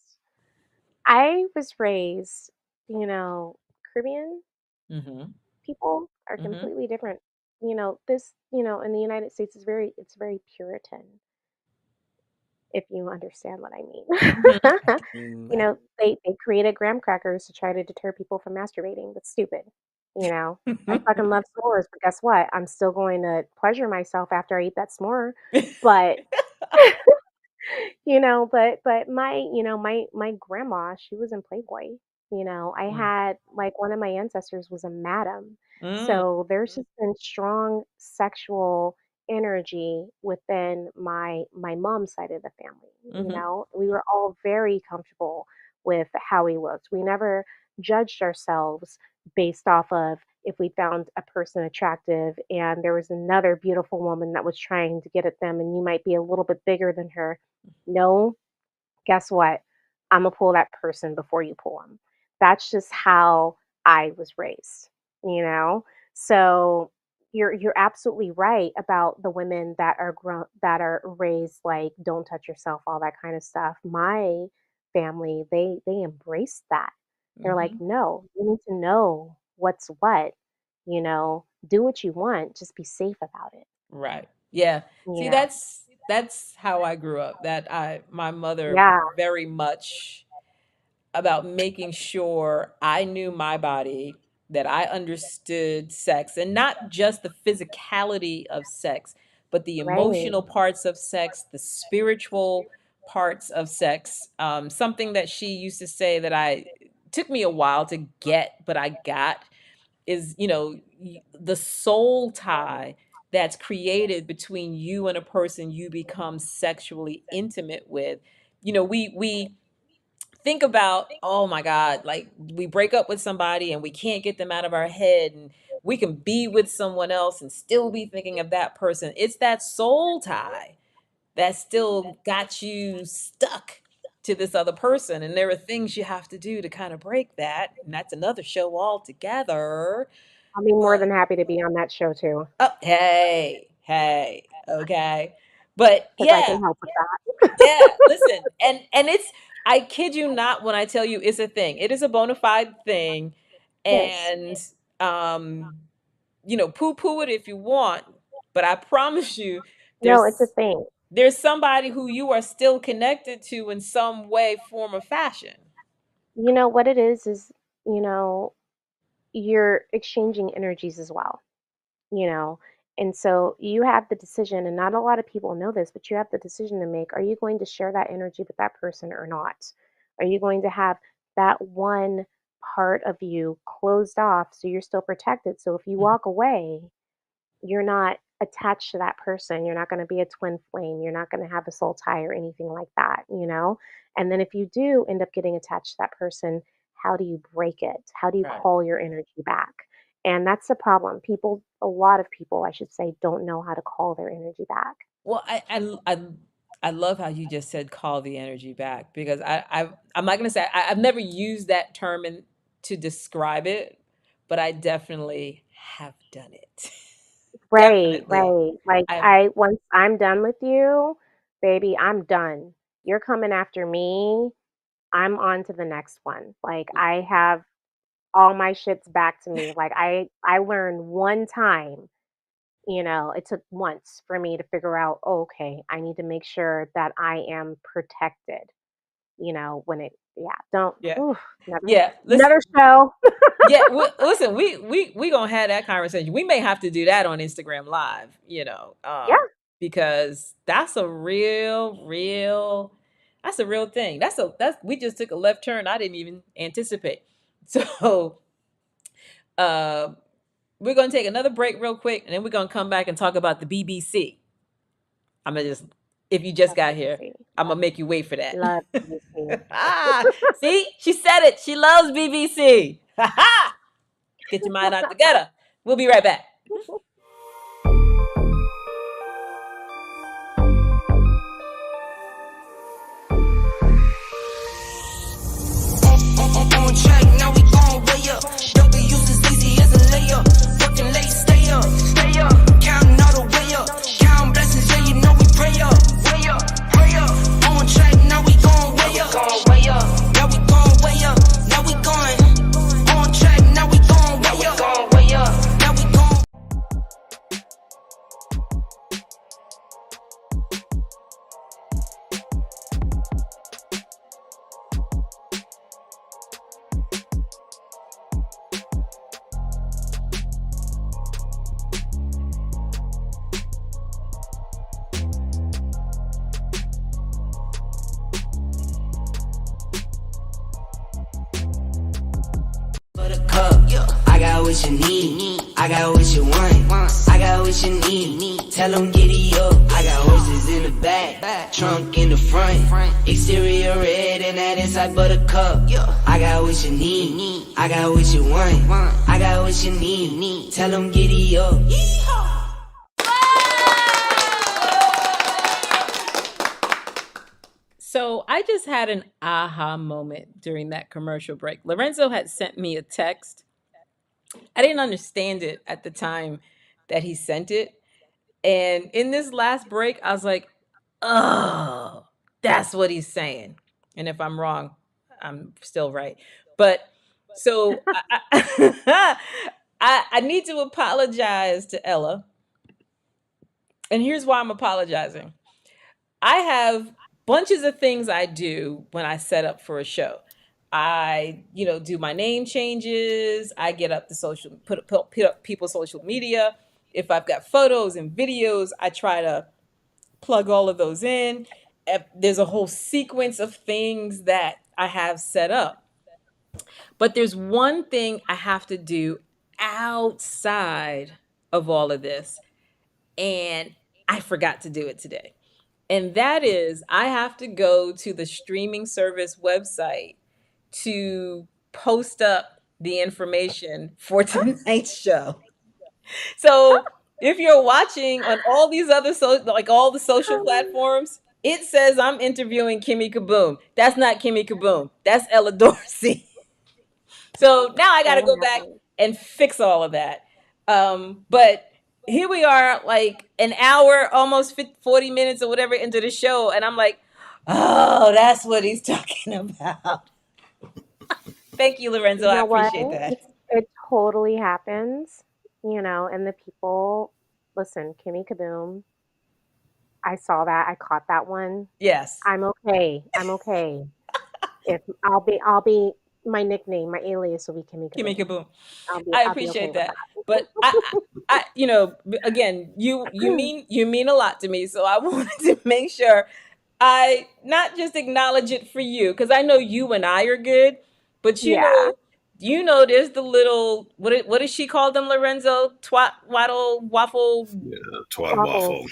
I was raised, Caribbean Mm-hmm. people are Mm-hmm. completely different. In the United States it's very Puritan, if you understand what I mean. Mm-hmm. They created graham crackers to try to deter people from masturbating. That's stupid. I fucking love s'mores, but guess what? I'm still going to pleasure myself after I eat that s'more. But but my grandma, she was in Playboy. I had like one of my ancestors was a madam. Mm-hmm. So there's just been strong sexual energy within my mom's side of the family. Mm-hmm. We were all very comfortable with how we looked. We never judged ourselves based off of if we found a person attractive and there was another beautiful woman that was trying to get at them and you might be a little bit bigger than her. No, guess what? I'm gonna pull that person before you pull them. That's just how I was raised, you know? So you're absolutely right about the women that are that are raised like don't touch yourself, all that kind of stuff. My family, they embrace that. They're like, Hmm. no, you need to know what's what, do what you want, just be safe about it. Right. Yeah. See, Yeah. that's how I grew up. That my mother was Yeah. very much about making sure I knew my body, that I understood sex, and not just the physicality of sex, but the Right. emotional parts of sex, the spiritual parts of sex. Something that she used to say that I took me a while to get, but I got is, the soul tie that's created between you and a person you become sexually intimate with. We think about, oh my God, like we break up with somebody and we can't get them out of our head, and we can be with someone else and still be thinking of that person. It's that soul tie that still got you stuck to this other person. And there are things you have to do to kind of break that. And that's another show altogether. I'll be more But than happy to be on that show too, oh, hey, hey, okay. But because I yeah, can help with that. yeah, listen, and it's, I kid you not when I tell you it's a thing. It is a bona fide thing. Yes. And um, poo-poo it if you want, but I promise you No, it's a there's thing. there's somebody who you are still connected to in some way, form, or fashion. You know what it is, you know, you're exchanging energies as well, you know. And so you have the decision, and not a lot of people know this, but you have the decision to make. Are you going to share that energy with that person or not? Are you going to have that one part of you closed off so you're still protected? So if you Mhm. walk away, you're not attached to that person. You're not going to be a twin flame. You're not going to have a soul tie or anything like that, you know? And then if you do end up getting attached to that person, how do you break it? How do you Right. call your energy back? And that's the problem. People, a lot of people, I should say, don't know how to call their energy back. Well, I love how you just said call the energy back, because I'm not gonna say I've never used that term to describe it, but I definitely have done it. Right, Definitely. right. Like I I once I'm done with you, baby, I'm done. You're coming after me. I'm on to the next one. Like I have all my shits back to me. Like I learned one time, it took once for me to figure out, oh, okay, I need to make sure that I am protected, when it yeah, don't yeah. oof, another Yeah. Listen, another show. yeah, listen, we gonna have that conversation. We may have to do that on Instagram Live, Yeah, because that's a real thing. That's we just took a left turn I didn't even anticipate. So uh, we're gonna take another break real quick, and then we're gonna come back and talk about the BBC. I'm gonna just, if you just love got here, BBC. I'm gonna make you wait for that. Love BBC. Ah, see, she said it. She loves BBC. Ha ha! Get your mind out together. We'll be right back. On track, now we gon' way up. W's as easy as a layup. Working late, stay up, stay up. Counting all the way up. Counting blessings, yeah, you know we pray up, way up, pray up. On track, now we gon' way up, way up. Now we gon' way up, now we going. On track, now we gon' way up, way up. Now we gon'. I got what you need, I got what you want, I got what you need. Tell them giddy up. I got horses in the back, trunk in the front, exterior red and that inside buttercup. I got what you need, I got what you want, I got what you need. Tell them giddy up. So I just had an aha moment during that commercial break. Lorenzo had sent me a text I didn't understand it at the time that he sent it. And in this last break, I was like, oh, that's what he's saying. And if I'm wrong, I'm still right. But so I need to apologize to Ella. And here's why I'm apologizing. I have bunches of things I do when I set up for a show. I, do my name changes. I get up the put up people's social media. If I've got photos and videos, I try to plug all of those in. There's a whole sequence of things that I have set up. But there's one thing I have to do outside of all of this, and I forgot to do it today. And that is, I have to go to the streaming service website to post up the information for tonight's show. So if you're watching on all these other like all the social platforms, it says I'm interviewing Kimmie KaBoom. That's not Kimmie KaBoom. That's Ella Dorsey. So now I got to go back and fix all of that. But here we are, like an hour, almost 40 minutes or whatever into the show. And I'm like, oh, that's what he's talking about. Thank you, Lorenzo. I appreciate that. It totally happens, and the people, listen, Kimmie KaBoom, I saw that. I caught that one. Yes. I'm okay. If I'll be my nickname, my alias will be Kimmie KaBoom. Kimmie KaBoom. I appreciate that. But I again, you mean a lot to me. So I wanted to make sure I not just acknowledge it for you, because I know you and I are good, but there's the little what does she call them, Lorenzo? Twat, waddle, waffle. Yeah, twat waffle.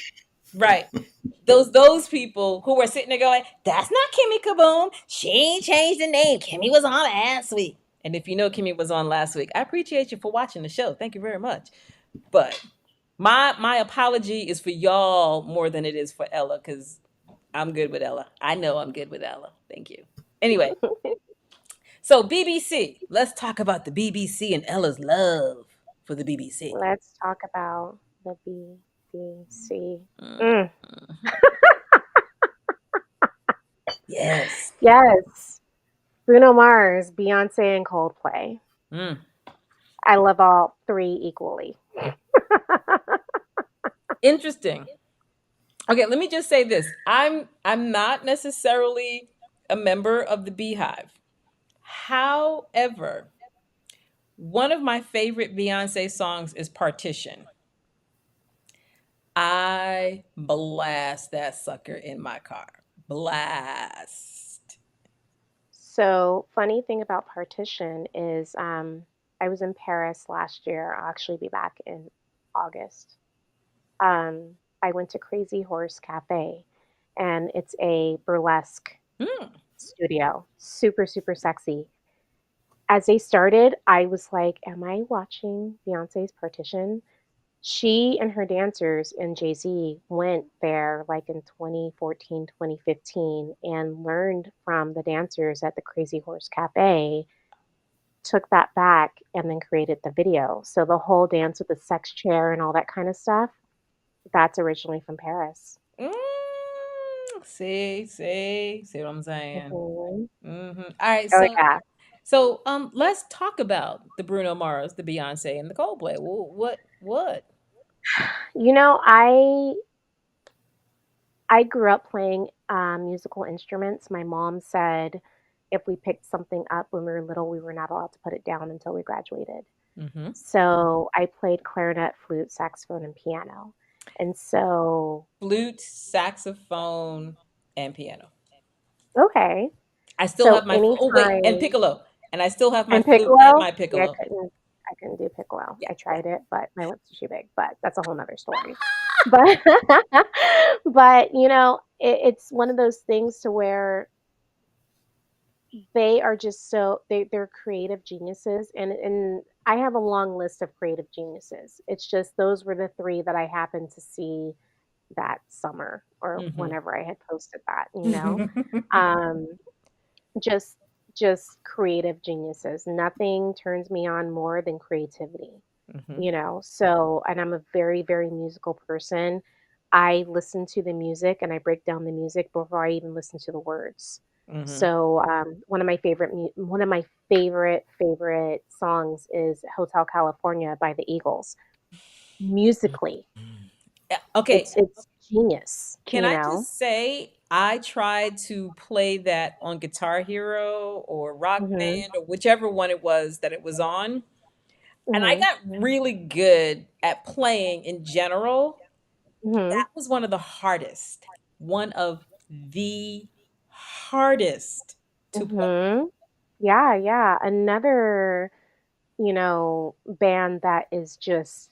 Right. Those people who were sitting there going, that's not Kimmie KaBoom. She ain't changed the name. Kimmie was on last week. And if you know Kimmie was on last week, I appreciate you for watching the show. Thank you very much. But my apology is for y'all more than it is for Ella, because I'm good with Ella. I know I'm good with Ella. Thank you. Anyway, so BBC. Let's talk about the BBC and Ella's love for the BBC. Let's talk about the BBC. Yes. Yes. Bruno Mars, Beyonce, and Coldplay. I love all three equally. Interesting. Okay, let me just say this. I'm not necessarily a member of the Beehive. However, one of my favorite Beyonce songs is Partition. I blast that sucker in my car. Blast. So, funny thing about Partition is I was in Paris last year. I'll actually be back in August. I went to Crazy Horse Cafe, and it's a burlesque studio. Super, super sexy. As they started, I was like, am I watching Beyonce's Partition? She and her dancers and Jay-Z went there like in 2014, 2015 and learned from the dancers at the Crazy Horse Cafe, took that back, and then created the video. So the whole dance with the sex chair and all that kind of stuff, that's originally from Paris. See what I'm saying? Mm-hmm. All right, so let's talk about the Bruno Mars, the Beyonce, and the Coldplay. What? I grew up playing musical instruments. My mom said if we picked something up when we were little, we were not allowed to put it down until we graduated. So I played clarinet, flute, saxophone, and piano. And so flute, saxophone, and piano. Okay. I still have my and piccolo. And I still have my flute and my piccolo. Yeah, I couldn't do piccolo. I tried it, but my lips are too big. But that's a whole nother story. but it's one of those things to where they are just they're creative geniuses, and I have a long list of creative geniuses. It's just those were the three that I happened to see that summer or whenever I had posted that, just just creative geniuses. Nothing turns me on more than creativity, Mm-hmm. you know? So, and I'm a very, very musical person. I listen to the music and I break down the music before I even listen to the words. Mm-hmm. So, one of my favorite songs is Hotel California by the Eagles. Musically, Okay, it's genius, can you I know? just say I tried to play that on Guitar Hero or Rock Mhm. Band or whichever one it was that it was on, and I Mhm. got really good at playing in general. Mhm. That was one of the hardest to play. Mhm. Yeah, yeah. Another, band that is just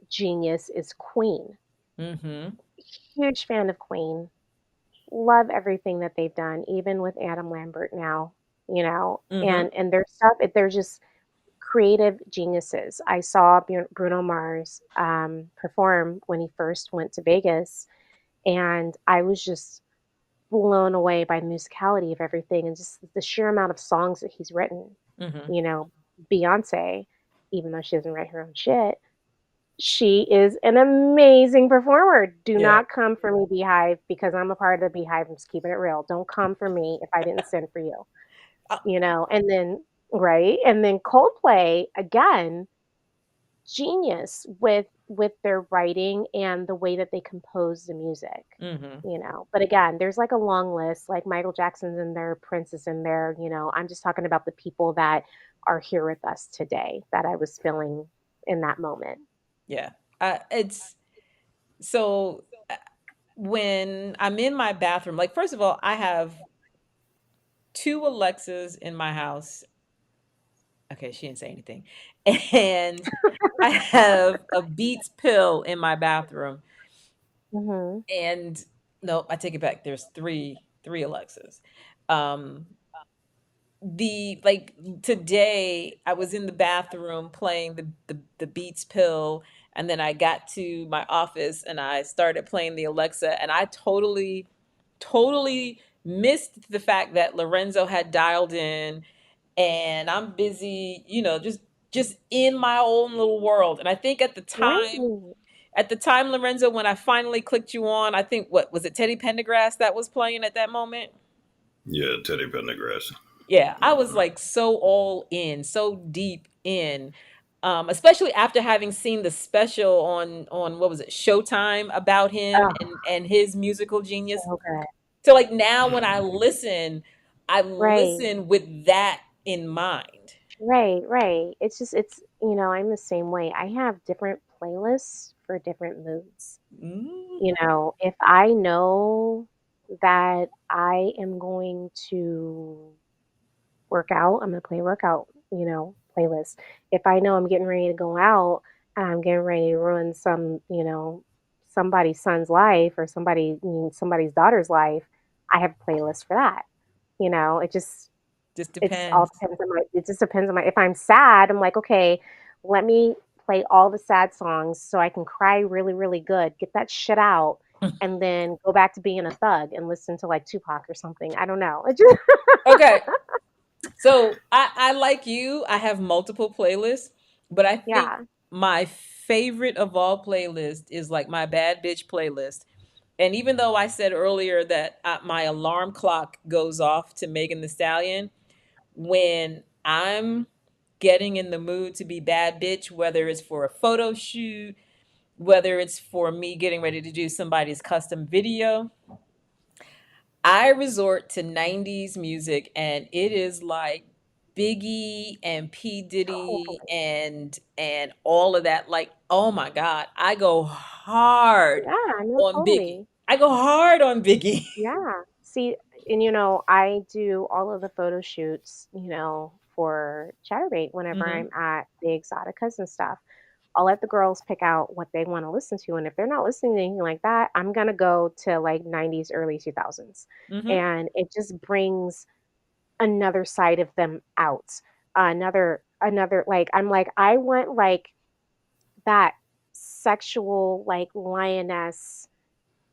genius is Queen. Mhm. Huge fan of Queen. Love everything that they've done, even with Adam Lambert now, Mhm. and their stuff, they're just creative geniuses. I saw Bruno Mars perform when he first went to Vegas, and I was just blown away by the musicality of everything and just the sheer amount of songs that he's written. Mhm. You know, Beyonce, even though she doesn't write her own shit, she is an amazing performer. Do Yeah. not come for me, Beehive, because I'm a part of the Beehive. I'm just keeping it real. Don't come for me if I didn't send for you, Uh, and then, right? And then Coldplay, again, genius with their writing and the way that they compose the music. mhm. But again, there's like a long list, like Michael Jackson's in there, Prince is in there. I'm just talking about the people that are here with us today that I was feeling in that moment. Yeah. It's so when I'm in my bathroom, like first of all, I have two Alexas in my house. Okay, she didn't say anything. And I have a Beats pill in my bathroom. Hmm. And no, I take it back. There's three Alexas. Um the like today I was in the bathroom playing the Beats pill, and then I got to my office and I started playing the Alexa, and I totally missed the fact that Lorenzo had dialed in, and I'm busy, just in my own little world. And I think Right. at the time, Lorenzo, when I finally clicked you on, I think, what was it, Teddy Pendergrass that was playing at that moment? Yeah, Teddy Pendergrass. Yeah, I was like so all in, so deep in. Especially after having seen the special on what was it, Showtime, about him Oh, and his musical genius. so good. So like now when Mhm. I Right. listen with that in mind. Right, right. It's just I'm the same way. I have different playlists for different moods. Mm, If I know that I am going to work out, I'm gonna play a workout, playlist. If I know I'm getting ready to go out and I'm getting ready to ruin somebody's son's life or somebody's daughter's life, I have a playlist for that. It just just it's all depends. depends on my it just depends on my if I'm sad, I'm like, okay, let me play all the sad songs so I can cry really, really good, get that shit out, and then go back to being a thug and listen to like Tupac or something. I don't know. It just Okay. So I like you. I have multiple playlists, but I think yeah. my favorite of all playlists is like my bad bitch playlist. And even though I said earlier that my alarm clock goes off to Megan the Stallion, when I'm getting in the mood to be bad bitch, whether it's for a photo shoot, whether it's for me getting ready to do somebody's custom video, I resort to 90s music, and it is like Biggie and P Diddy Totally. and all of that. Like, oh my God, I go hard Yeah, no, on Biggie. totally. I go hard on Biggie. Yeah. See, and I do all of the photo shoots, for Chatterbait whenever Hmm. I'm at the Exoticas and stuff. I'll let the girls pick out what they want to listen to. And if they're not listening to anything like that, I'm going to go to like 90s, early 2000s. Hmm. And it just brings another side of them out. Like, I'm like, I want like that sexual, like lioness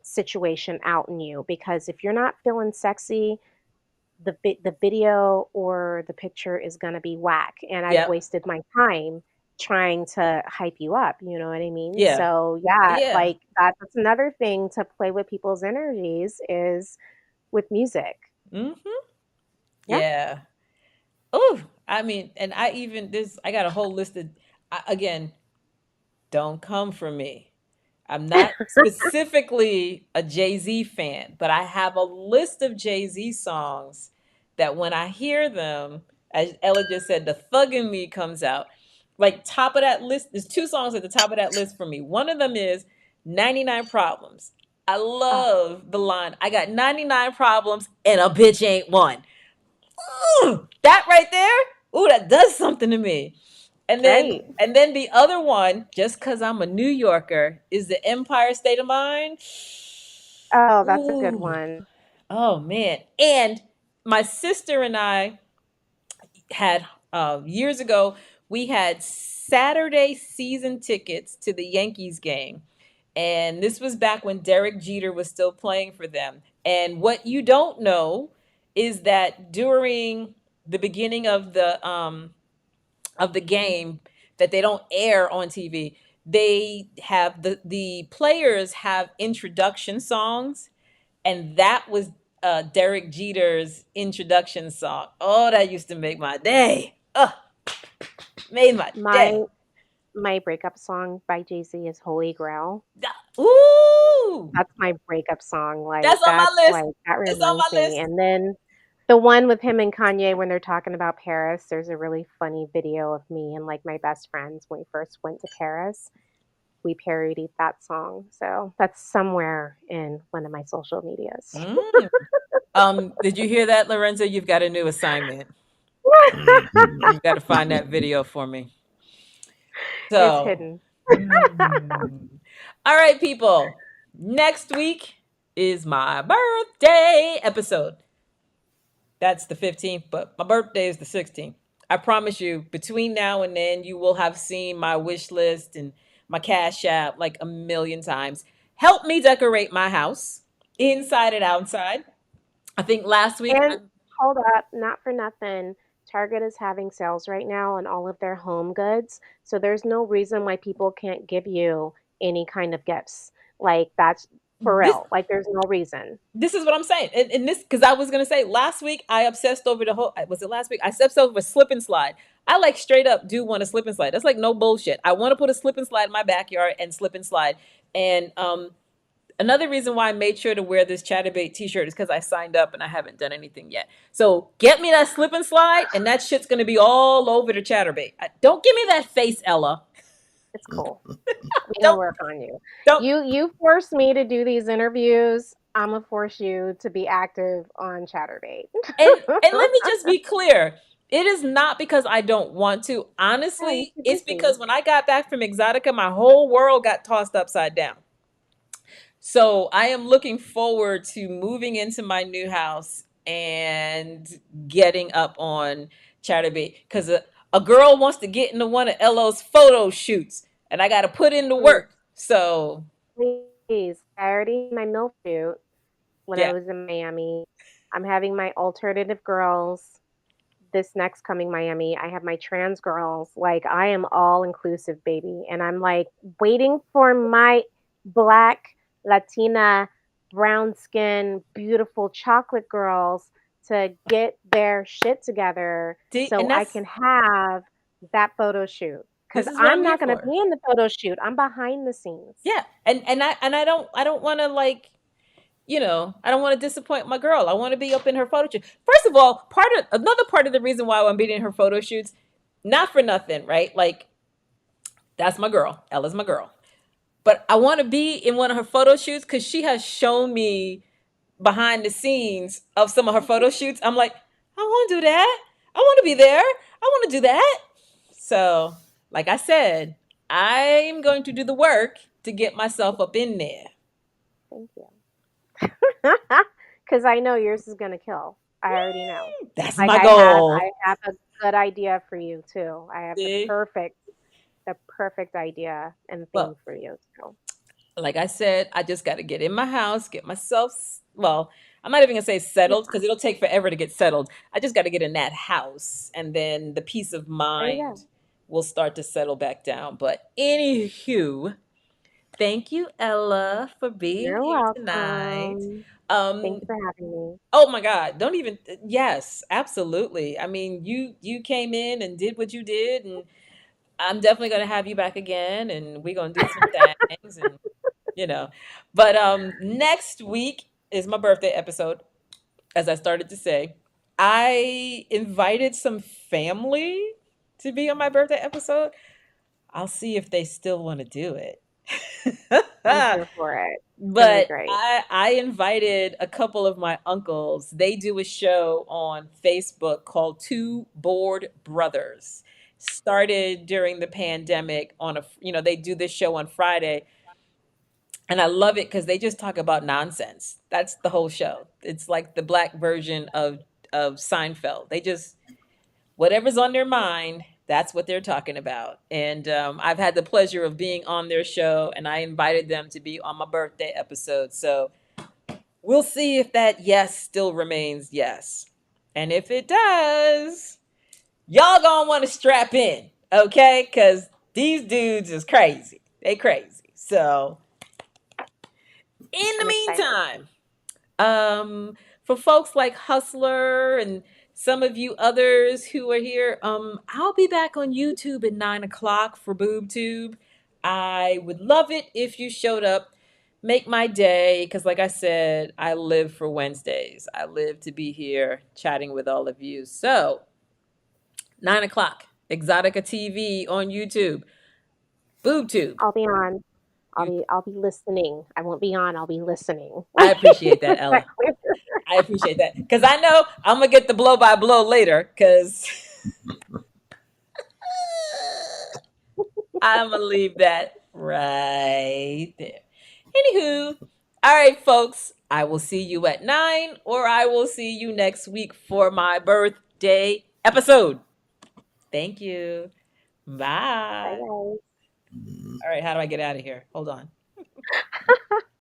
situation out in you because if you're not feeling sexy, the video or the picture is gonna be whack, and I've Yep. wasted my time trying to hype you up, you know what I mean? Yeah. So yeah, Yeah. like that's another thing to play with people's energies is with music. Mm-hmm. Yeah. Yeah. Oh, I mean, and I got a whole list of, again, don't come for me. I'm not specifically a Jay-Z fan, but I have a list of Jay-Z songs that when I hear them, as Ella just said, the thug in me comes out. Like top of that list, there's two songs at the top of that list for me. One of them is 99 Problems. I Oh, love the line, I got 99 problems and a bitch ain't one. Ooh, that right there, ooh, that does something to me. And then right. and then the other one, just because I'm a New Yorker, is the Empire State of Mind. Oh, that's a good Ooh, one. oh man. And my sister and I had years ago, we had Saturday season tickets to the Yankees game. And this was back when Derek Jeter was still playing for them. And what you don't know is that during the beginning of the game that they don't air on TV, they have the players have introduction songs, and that was Derek Jeter's introduction song. Oh, that used to make my day. Made my My day. my breakup song by Jay-Z is Holy Grail. Ooh, That's my breakup song. Like that's on my that's list. like that It's on reminds my me. list. And then the one with him and Kanye when they're talking about Paris, there's a really funny video of me and like my best friends when we first went to Paris. We parodied that song. So that's somewhere in one of my social medias. Mm. Did you hear that, Lorenzo? You've got a new assignment. Mhm. You've got to find that video for me. It's So, hidden. mm. All right, people. Next week is my birthday episode. That's the 15th, but my birthday is the 16th. I promise you, between now and then, you will have seen my wish list and my Cash App like a million times. Help me decorate my house, inside and outside. I think last week, And hold up, not for nothing. Target is having sales right now on all of their home goods. So there's no reason why people can't give you any kind of gifts. Like that's for this real. Like there's no reason. this is what I'm saying. And this, because I was gonna say last week I obsessed over the whole. Was it last week? I obsessed over slip and slide. I like straight up do want a slip and slide. That's like no bullshit. I want to put a slip and slide in my backyard and slip and slide. And another reason why I made sure to wear this Chatterbait T-shirt is because I signed up and I haven't done anything yet. So get me that slip and slide, and that shit's gonna be all over the Chatterbait. Don't give me that face, Ella. It's cool. We gonna Don't work on you. don't. You force me to do these interviews. I'm gonna force you to be active on Chatterbait. And let me just be clear. It is not because I don't want to. No, you Honestly, too it's busy. because when I got back from Exotica, my whole world got tossed upside down. So I am looking forward to moving into my new house and getting up on Chatterbait because a girl wants to get into one of Elo's photo shoots, and I got to put in the Please, work. So please. I already had my milk shoot when I yeah, was in Miami. I'm having my alternative girls this next coming Miami. I have my trans girls. Like I am all inclusive, baby. And I'm like waiting for my black, Latina, brown skin, beautiful chocolate girls to get their shit together see, so and I can have that photo shoot. Because this is what I'm I'm here not gonna for. be in the photo shoot. I'm behind the scenes. Yeah, and I don't want to like, I don't want to disappoint my girl. I want to be up in her photo shoot. First of all, another part of the reason why I'm being in her photo shoots, not for nothing, right? Like that's my girl. Ella's my girl. But I want to be in one of her photo shoots because she has shown me behind the scenes of some of her photo shoots. I'm like, I want to do that. I want to be there. I want to do that. So, like I said, I'm going to do the work to get myself up in there. Thank you. Because I know yours is gonna kill. I already know. That's Like my goal. I have a good idea for you too. I have See? the perfect idea and theme Well, for you too. like I said, I just got to get in my house, get myself, well, I'm not even gonna say settled because it'll take forever to get settled. I just got to get in that house, and then the peace of There you mind go. will start to settle back down. But anywho, thank you, Ella, for being You're here tonight. welcome. Thank Um, you for having me. oh my God, don't even, yes, absolutely. I mean, you came in and did what you did, and I'm definitely gonna have you back again, and we're gonna do some things, and you know. But next week is my birthday episode, as I started to say. I invited some family to be on my birthday episode. I'll see if they still want to do it. I'm here for it. It's gonna be But great. I invited a couple of my uncles. They do a show on Facebook called Two Bored Brothers. Started during the pandemic on they do this show on Friday, and I love it because they just talk about nonsense. That's the whole show. It's like the black version of Seinfeld. They just whatever's on their mind, that's what they're talking about. And I've had the pleasure of being on their show, and I invited them to be on my birthday episode. So we'll see if that yes still remains yes. And if it does, y'all gonna want to strap in, okay? Because these dudes is crazy. They crazy. So in the I'm excited. meantime, for folks like Hustler and some of you others who are here, I'll be back on YouTube at 9 o'clock for BoobTube. I would love it if you showed up. Make my day, because like I said, I live for Wednesdays. I live to be here chatting with all of you. So 9 o'clock, Exotica TV on YouTube, BoobTube. I'll be on. You, I'll be listening. I won't be on. I'll be listening. I appreciate that, Is that Ella. clear? I appreciate that because I know I'm gonna get the blow by blow later because I'm gonna leave that right there. Anywho, all right, folks, I will see you at 9, or I will see you next week for my birthday episode. Thank you. Bye, Bye. guys. All right, how do I get out of here? Hold on.